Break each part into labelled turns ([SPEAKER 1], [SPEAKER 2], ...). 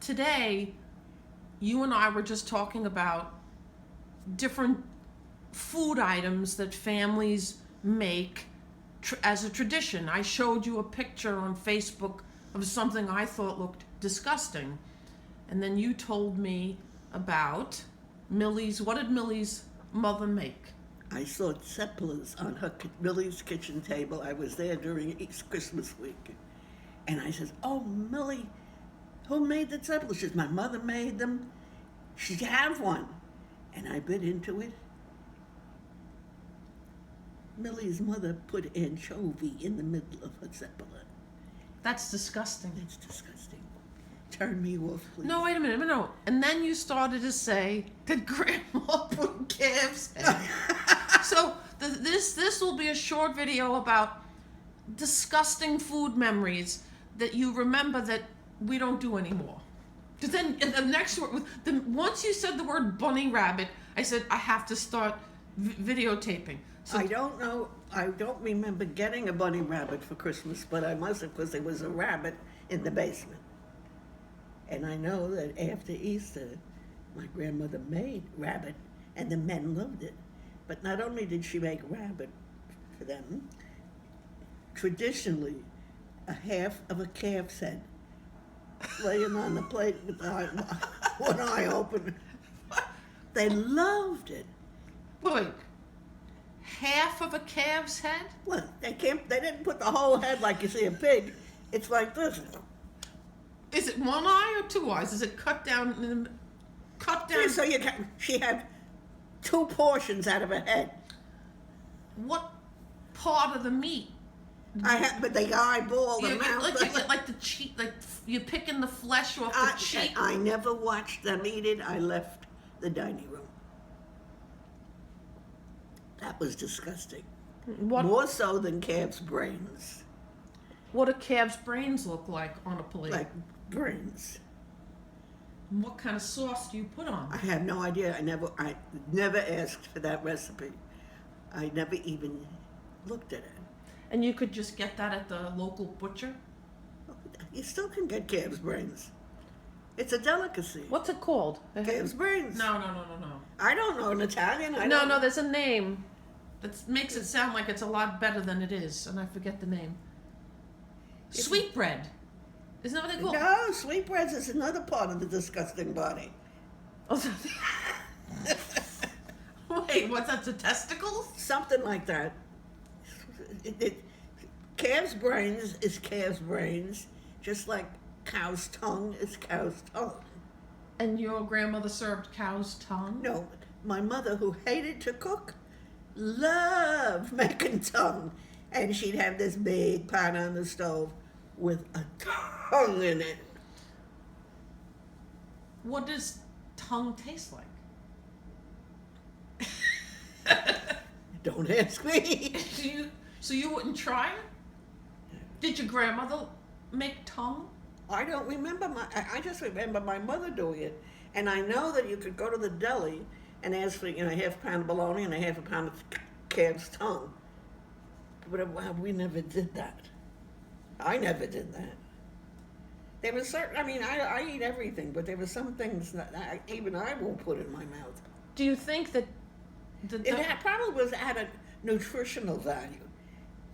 [SPEAKER 1] today, you and I were just talking about different food items that families make as a tradition. I showed you a picture on Facebook of something I thought looked disgusting. And then you told me about what did Millie's mother make?
[SPEAKER 2] I saw Zeppelins on Millie's kitchen table. I was there during Christmas week. And I said, "Oh, Millie, who made the Zeppelins?" She says, "My mother made them. She have one." And I bit into it. Millie's mother put anchovy in the middle of her Zeppelin.
[SPEAKER 1] That's disgusting.
[SPEAKER 2] That's disgusting. Turn me off, please.
[SPEAKER 1] No, wait a minute, no. And then you started to say that Grandma put calves. So this will be a short video about disgusting food memories that you remember that we don't do anymore. Because then in the next word, once you said the word bunny rabbit, I said I have to start videotaping. So
[SPEAKER 2] I don't know. I don't remember getting a bunny rabbit for Christmas, but I must have, because there was a rabbit in the basement. And I know that after Easter, my grandmother made rabbit, and the men loved it. But not only did she make rabbit for them, traditionally, a half of a calf's head laying on the plate with one eye open. They loved it.
[SPEAKER 1] wait, half of a calf's head?
[SPEAKER 2] Well, they didn't put the whole head like you see a pig. It's like this.
[SPEAKER 1] Is it one eye or two eyes? Is it cut down? Cut down.
[SPEAKER 2] So she had two portions out of a head.
[SPEAKER 1] What part of the meat?
[SPEAKER 2] But the eyeball, the mouth.
[SPEAKER 1] Like the cheek, like you're picking the flesh off the cheek.
[SPEAKER 2] I never watched them eat it. I left the dining room. That was disgusting.
[SPEAKER 1] What?
[SPEAKER 2] More so than calf's brains.
[SPEAKER 1] What do calves' brains look like on a plate?
[SPEAKER 2] Like brains.
[SPEAKER 1] What kind of sauce do you put on?
[SPEAKER 2] I have no idea. I never asked for that recipe. I never even looked at it.
[SPEAKER 1] And you could just get that at the local butcher?
[SPEAKER 2] You still can get calf's brains. It's a delicacy.
[SPEAKER 1] What's it called?
[SPEAKER 2] Calf's brains.
[SPEAKER 1] No.
[SPEAKER 2] I don't know in Italian.
[SPEAKER 1] No, there's a name that makes it sound like it's a lot better than it is, and I forget the name. Sweetbread. Isn't that what they call it?
[SPEAKER 2] No, sweetbreads is another part of the disgusting body.
[SPEAKER 1] Wait, what's that, the testicles?
[SPEAKER 2] Something like that. Calf's brains is calf's brains, just like cow's tongue is cow's tongue.
[SPEAKER 1] And your grandmother served cow's tongue?
[SPEAKER 2] No, my mother, who hated to cook, loved making tongue. And she'd have this big pot on the stove with a tongue in it.
[SPEAKER 1] What does tongue taste like?
[SPEAKER 2] Don't ask me.
[SPEAKER 1] So you wouldn't try it? Did your grandmother make tongue?
[SPEAKER 2] I don't remember I just remember my mother doing it. And I know that you could go to the deli and ask for, a half pound of bologna and a half a pound of calf's tongue. But we never did that. I never did that. There was certain, I eat everything, but there were some things that even I won't put in my mouth.
[SPEAKER 1] Do you think that
[SPEAKER 2] it probably was at a nutritional value.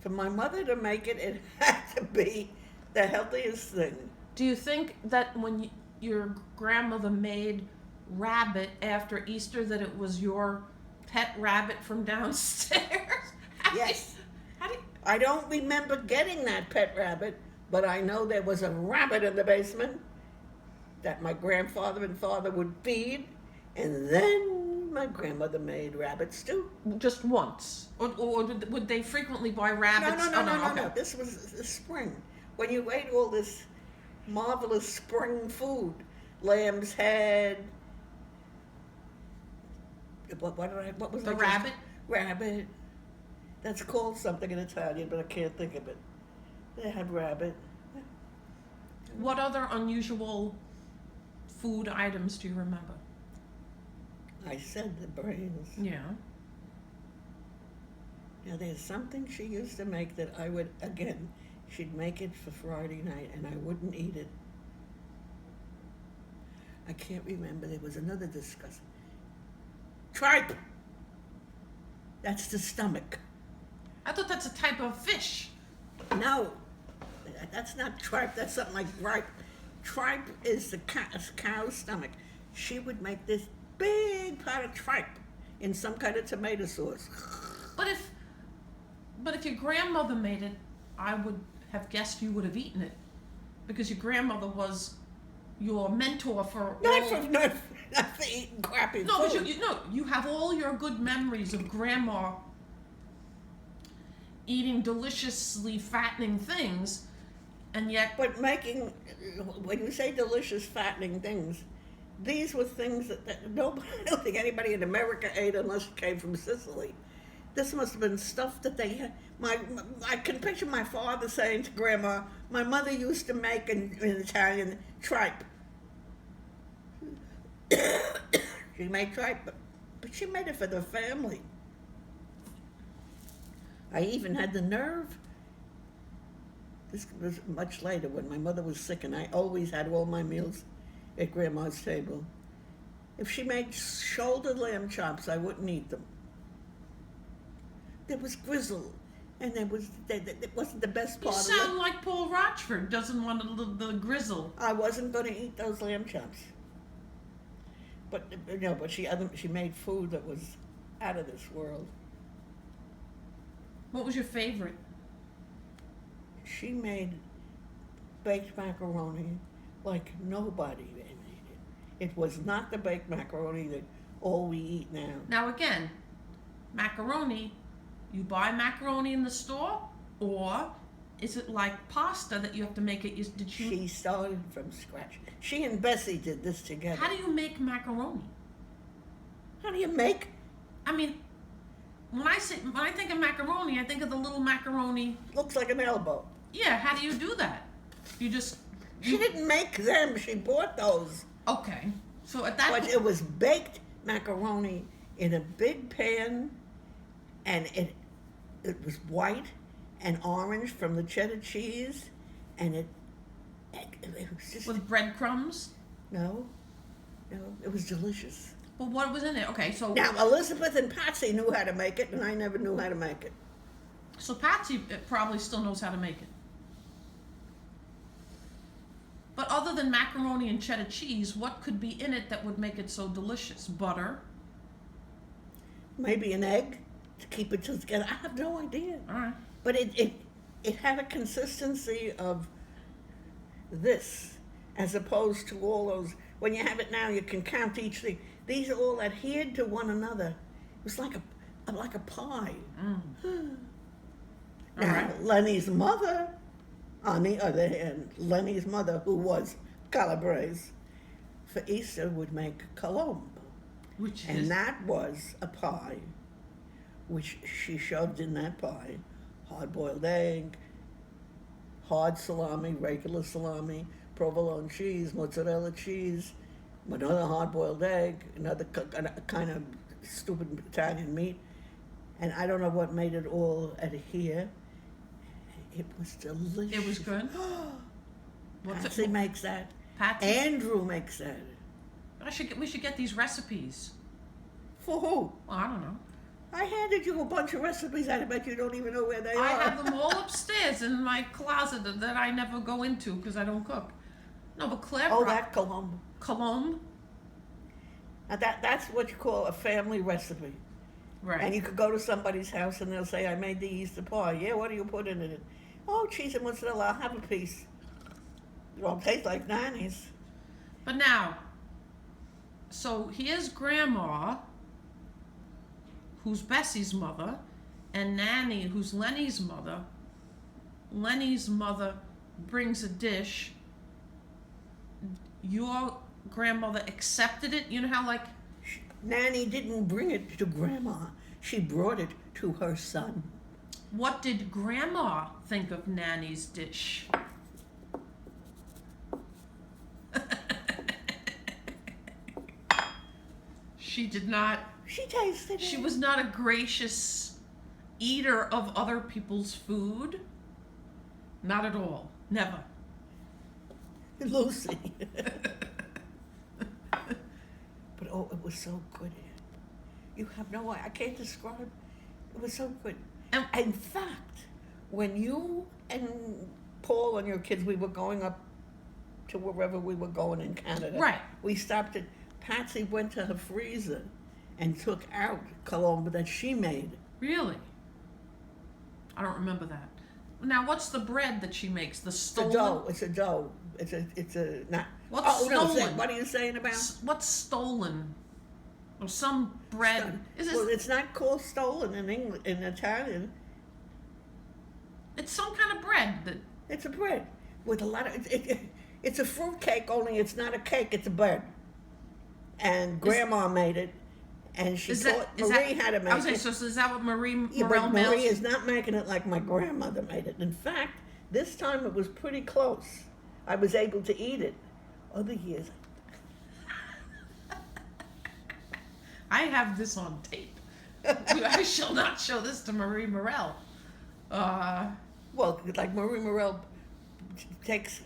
[SPEAKER 2] For my mother to make it, it had to be the healthiest thing.
[SPEAKER 1] Do you think that when your grandmother made rabbit after Easter that it was your pet rabbit from downstairs?
[SPEAKER 2] Yes. I don't remember getting that pet rabbit, but I know there was a rabbit in the basement that my grandfather and father would feed, and then my grandmother made rabbit stew.
[SPEAKER 1] Just once? Or would they frequently buy rabbits?
[SPEAKER 2] No. This was the spring. When you ate all this marvelous spring food, lamb's head, what was
[SPEAKER 1] the rabbit?
[SPEAKER 2] Rabbit. That's called something in Italian, but I can't think of it. They had rabbit.
[SPEAKER 1] What other unusual food items do you remember?
[SPEAKER 2] I said the brains.
[SPEAKER 1] Yeah.
[SPEAKER 2] Now, there's something she used to make that I would, again, she'd make it for Friday night, and I wouldn't eat it. I can't remember. There was another disgust. Tripe. That's the stomach.
[SPEAKER 1] I thought that's a type of fish.
[SPEAKER 2] No, that's not tripe. That's something like ripe. Tripe is the cow's stomach. She would make this big pot of tripe in some kind of tomato sauce.
[SPEAKER 1] But if your grandmother made it, I would have guessed you would have eaten it, because your grandmother was your mentor for
[SPEAKER 2] Not for eating crappy
[SPEAKER 1] no,
[SPEAKER 2] food.
[SPEAKER 1] but you have all your good memories of grandma eating deliciously fattening things, and yet
[SPEAKER 2] But making, when you say delicious, fattening things, these were things that nobody, I don't think anybody in America ate unless it came from Sicily. This must have been stuff that they had. I can picture my father saying to Grandma, my mother used to make in Italian tripe. She made tripe, but she made it for the family. I even had the nerve. This was much later when my mother was sick, and I always had all my meals at Grandma's table. If she made shoulder lamb chops, I wouldn't eat them. There was grizzle, and it wasn't the best
[SPEAKER 1] you
[SPEAKER 2] part of
[SPEAKER 1] sound
[SPEAKER 2] it.
[SPEAKER 1] like Paul Rochford doesn't want the grizzle.
[SPEAKER 2] I wasn't going to eat those lamb chops. But she made food that was out of this world.
[SPEAKER 1] What was your favorite?
[SPEAKER 2] She made baked macaroni like nobody made it. It was not the baked macaroni that all we eat now.
[SPEAKER 1] Now again, macaroni, you buy macaroni in the store, or is it like pasta that you have to make it?
[SPEAKER 2] She started from scratch. She and Bessie did this together.
[SPEAKER 1] How do you make macaroni?
[SPEAKER 2] How do you make?
[SPEAKER 1] I mean, when I think of macaroni, I think of the little macaroni.
[SPEAKER 2] Looks like an elbow.
[SPEAKER 1] Yeah, how do you do that?
[SPEAKER 2] She didn't make them. She bought those.
[SPEAKER 1] Okay. So at that
[SPEAKER 2] But it was baked macaroni in a big pan, and it was white and orange from the cheddar cheese, and it was just
[SPEAKER 1] with breadcrumbs.
[SPEAKER 2] no, it was delicious.
[SPEAKER 1] Well, what was in it? Okay, so
[SPEAKER 2] Now Elizabeth and Patsy knew how to make it, and I never knew how to make it.
[SPEAKER 1] so Patsy probably still knows how to make it. But other than macaroni and cheddar cheese, what could be in it that would make it so delicious? Butter.
[SPEAKER 2] Maybe an egg to keep it together. I have no idea.
[SPEAKER 1] All right.
[SPEAKER 2] But it had a consistency of this, as opposed to all those. When you have it now, you can count each thing. These all adhered to one another. It was like a pie.
[SPEAKER 1] All
[SPEAKER 2] Now,
[SPEAKER 1] right.
[SPEAKER 2] Lenny's mother, on the other hand, Lenny's mother, who was Calabrese, for Easter would make colombe.
[SPEAKER 1] Which is
[SPEAKER 2] And that was a pie, which she shoved in that pie hard-boiled egg, hard salami, regular salami, provolone cheese, mozzarella cheese, another hard-boiled egg, another kind of stupid Italian meat, and I don't know what made it all adhere. It was delicious.
[SPEAKER 1] it was good. What's
[SPEAKER 2] Patsy
[SPEAKER 1] it?
[SPEAKER 2] makes that.
[SPEAKER 1] Patsy.
[SPEAKER 2] Andrew makes that.
[SPEAKER 1] We should get these recipes.
[SPEAKER 2] For who?
[SPEAKER 1] Well, I don't know.
[SPEAKER 2] I handed you a bunch of recipes. I bet you don't even know where they are.
[SPEAKER 1] I have them all upstairs in my closet that I never go into because I don't cook. No, but Claire
[SPEAKER 2] Oh,
[SPEAKER 1] brought
[SPEAKER 2] that colombe.
[SPEAKER 1] colombe.
[SPEAKER 2] Now that's what you call a family recipe.
[SPEAKER 1] Right.
[SPEAKER 2] And you could go to somebody's house and they'll say, I made the Easter pie. Yeah, what do you put in it? Oh, cheese and mozzarella. I'll have a piece. It don't taste like Nanny's.
[SPEAKER 1] But now, so here's Grandma, who's Bessie's mother, and Nanny, who's Lenny's mother. Lenny's mother brings a dish. Your grandmother accepted it. You know how, like,
[SPEAKER 2] Nanny didn't bring it to Grandma. She brought it to her son.
[SPEAKER 1] what did Grandma think of Nanny's dish? She did not.
[SPEAKER 2] She tasted it.
[SPEAKER 1] She was not a gracious eater of other people's food. Not at all. Never.
[SPEAKER 2] Lucy. was so good. You have no idea. I can't describe. It was so good.
[SPEAKER 1] And
[SPEAKER 2] In fact, when you and Paul and your kids, we were going up to wherever we were going in Canada.
[SPEAKER 1] Right.
[SPEAKER 2] We stopped at, Patsy went to her freezer and took out cologne that she made.
[SPEAKER 1] really, I don't remember that. Now, what's the bread that she makes? The
[SPEAKER 2] It's a
[SPEAKER 1] stolen.
[SPEAKER 2] dough. It's a dough. It's a not.
[SPEAKER 1] What's
[SPEAKER 2] oh no!
[SPEAKER 1] stolen?
[SPEAKER 2] What are you saying about?
[SPEAKER 1] What's stolen? Or some bread? Is
[SPEAKER 2] Well,
[SPEAKER 1] it?
[SPEAKER 2] it's not called stolen in English. In Italian,
[SPEAKER 1] It's some kind of bread that.
[SPEAKER 2] it's a bread with a lot of. It's a fruit cake, only it's not a cake. It's a bread. And Grandma made it, and she taught Marie how to make
[SPEAKER 1] I was saying,
[SPEAKER 2] it.
[SPEAKER 1] so is that what Marie
[SPEAKER 2] Yeah,
[SPEAKER 1] Morel
[SPEAKER 2] but
[SPEAKER 1] makes?
[SPEAKER 2] Marie is not making it like my grandmother made it. In fact, this time it was pretty close. I was able to eat it. Other years,
[SPEAKER 1] I have this on tape. I shall not show this to Marie Morel.
[SPEAKER 2] well, like Marie Morel takes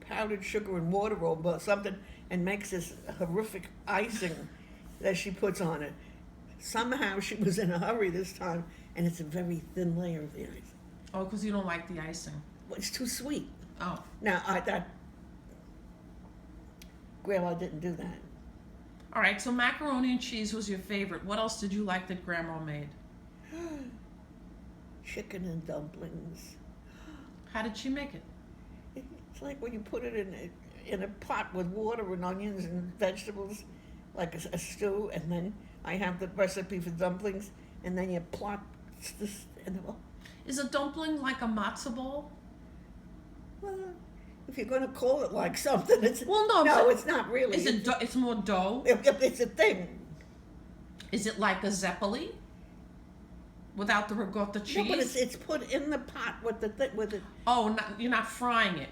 [SPEAKER 2] powdered sugar and water or something and makes this horrific icing that she puts on it. Somehow she was in a hurry this time, and it's a very thin layer of the icing.
[SPEAKER 1] Oh, because you don't like the icing.
[SPEAKER 2] Well, it's too sweet.
[SPEAKER 1] Oh.
[SPEAKER 2] Now, I thought Grandma didn't do that.
[SPEAKER 1] All right, so macaroni and cheese was your favorite. What else did you like that Grandma made?
[SPEAKER 2] Chicken and dumplings.
[SPEAKER 1] How did she make it?
[SPEAKER 2] It's like when you put it in a pot with water and onions and vegetables, like a stew, and then I have the recipe for dumplings, and then you plot this and
[SPEAKER 1] Is a dumpling like a matzo ball?
[SPEAKER 2] well, if you're going to call it like something, it's
[SPEAKER 1] Well, no,
[SPEAKER 2] no,
[SPEAKER 1] but
[SPEAKER 2] it's not really.
[SPEAKER 1] Is it? It's more dough.
[SPEAKER 2] It's a thing.
[SPEAKER 1] Is it like a zeppoli? Without the ricotta cheese?
[SPEAKER 2] No, but it's put in the pot with the thing with it.
[SPEAKER 1] Oh, not, you're not frying it.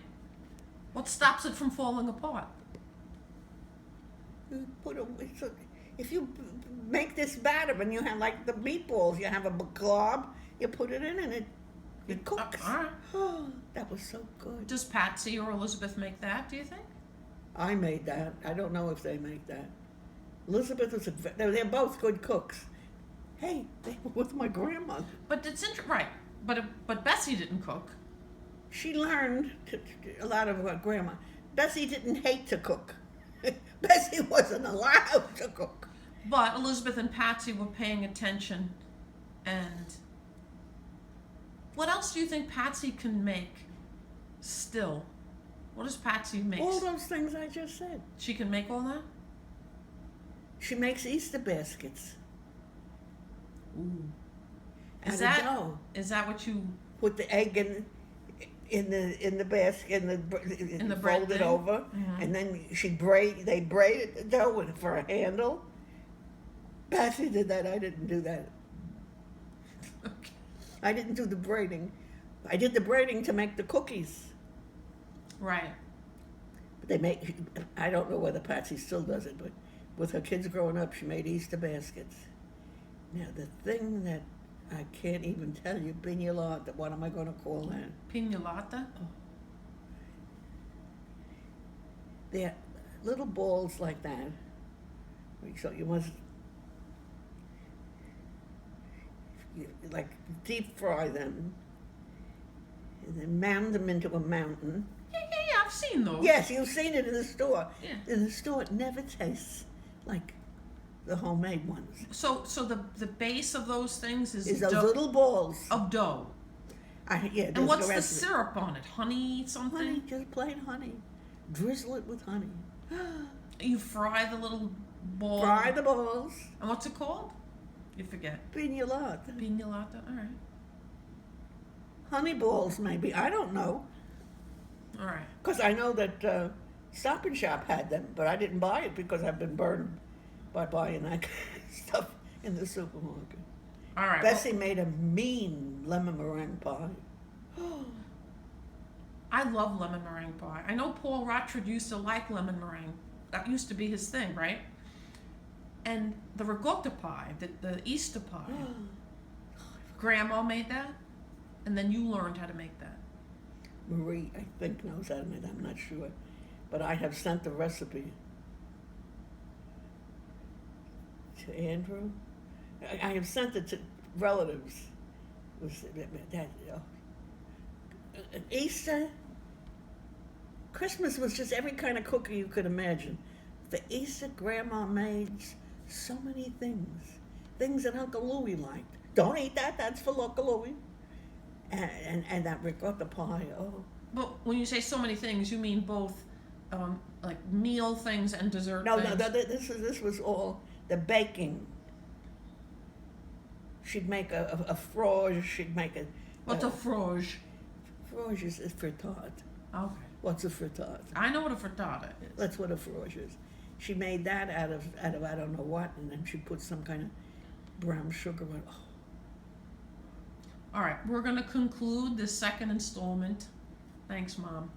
[SPEAKER 1] What stops it from falling apart?
[SPEAKER 2] You if you make this batter and you have like the meatballs, you have a glob, you put it in and it cooks.
[SPEAKER 1] All right.
[SPEAKER 2] Oh, that was so good.
[SPEAKER 1] Does Patsy or Elizabeth make that, do you think?
[SPEAKER 2] I made that. I don't know if they make that. Elizabeth was they're both good cooks. Hey, they were with my grandmother.
[SPEAKER 1] But it's right. But Bessie didn't cook.
[SPEAKER 2] She learned a lot of her grandma. Bessie didn't hate to cook. Bessie wasn't allowed to cook.
[SPEAKER 1] But Elizabeth and Patsy were paying attention. And what else do you think Patsy can make still? What does Patsy make?
[SPEAKER 2] All those things I just said.
[SPEAKER 1] She can make all that?
[SPEAKER 2] She makes Easter baskets.
[SPEAKER 1] Ooh.
[SPEAKER 2] Out
[SPEAKER 1] Is
[SPEAKER 2] of
[SPEAKER 1] that
[SPEAKER 2] dough.
[SPEAKER 1] is that what you
[SPEAKER 2] Put the egg in the basket
[SPEAKER 1] in the bread
[SPEAKER 2] fold it
[SPEAKER 1] thing?
[SPEAKER 2] over, and then they braided the dough for a handle. Bessie did that. I didn't do that.
[SPEAKER 1] Okay.
[SPEAKER 2] I didn't do the braiding. I did the braiding to make the cookies.
[SPEAKER 1] Right.
[SPEAKER 2] But I don't know whether Patsy still does it, but with her kids growing up, she made Easter baskets. Now, the thing that I can't even tell you, pignolata, what am I going to call that?
[SPEAKER 1] Pignolata?
[SPEAKER 2] They're little balls like that. So you must, like, deep fry them, and then mound them into a mountain.
[SPEAKER 1] Yeah, I've seen those.
[SPEAKER 2] Yes, you've seen it in the store.
[SPEAKER 1] Yeah.
[SPEAKER 2] In the store, it never tastes like the homemade ones.
[SPEAKER 1] So the base of those things is
[SPEAKER 2] Those
[SPEAKER 1] dough,
[SPEAKER 2] little balls.
[SPEAKER 1] of dough.
[SPEAKER 2] Yeah.
[SPEAKER 1] And what's
[SPEAKER 2] the
[SPEAKER 1] the
[SPEAKER 2] recipe.
[SPEAKER 1] syrup on it? Honey something?
[SPEAKER 2] Honey, just plain honey. Drizzle it with honey.
[SPEAKER 1] You fry the little ball.
[SPEAKER 2] Fry the balls.
[SPEAKER 1] And what's it called? You forget.
[SPEAKER 2] Pignolata.
[SPEAKER 1] Pignolata? All right.
[SPEAKER 2] Honey balls, maybe. I don't know.
[SPEAKER 1] All right.
[SPEAKER 2] Because I know that Stop and Shop had them, but I didn't buy it because I've been burned by buying that kind of stuff in the supermarket.
[SPEAKER 1] All right.
[SPEAKER 2] Bessie made a mean lemon meringue pie.
[SPEAKER 1] I love lemon meringue pie. I know Paul Rottridge used to like lemon meringue. That used to be his thing, right? And the ricotta pie, the Easter pie, Grandma made that, and then you learned how to make that.
[SPEAKER 2] Marie, I think, knows how to make that. I'm not sure. But I have sent the recipe. to Andrew. I have sent it to relatives. It was that Easter, Christmas was just every kind of cookie you could imagine. For Easter, Grandma made so many things that Uncle Louie liked. Don't eat that. That's for Uncle Louie. And that ricotta pie. Oh,
[SPEAKER 1] But when you say so many things, you mean both, like meal things and dessert
[SPEAKER 2] no,
[SPEAKER 1] things?
[SPEAKER 2] no. This was all the baking. She'd make a froge. She'd make a.
[SPEAKER 1] What's a froge?
[SPEAKER 2] Froge is frittata.
[SPEAKER 1] Okay.
[SPEAKER 2] What's a frittata?
[SPEAKER 1] I know what a frittata is.
[SPEAKER 2] That's what a froge is. She made that out of I don't know what, and then she put some kind of brown sugar on. Oh.
[SPEAKER 1] All right, we're going to conclude this second installment. Thanks, Mom.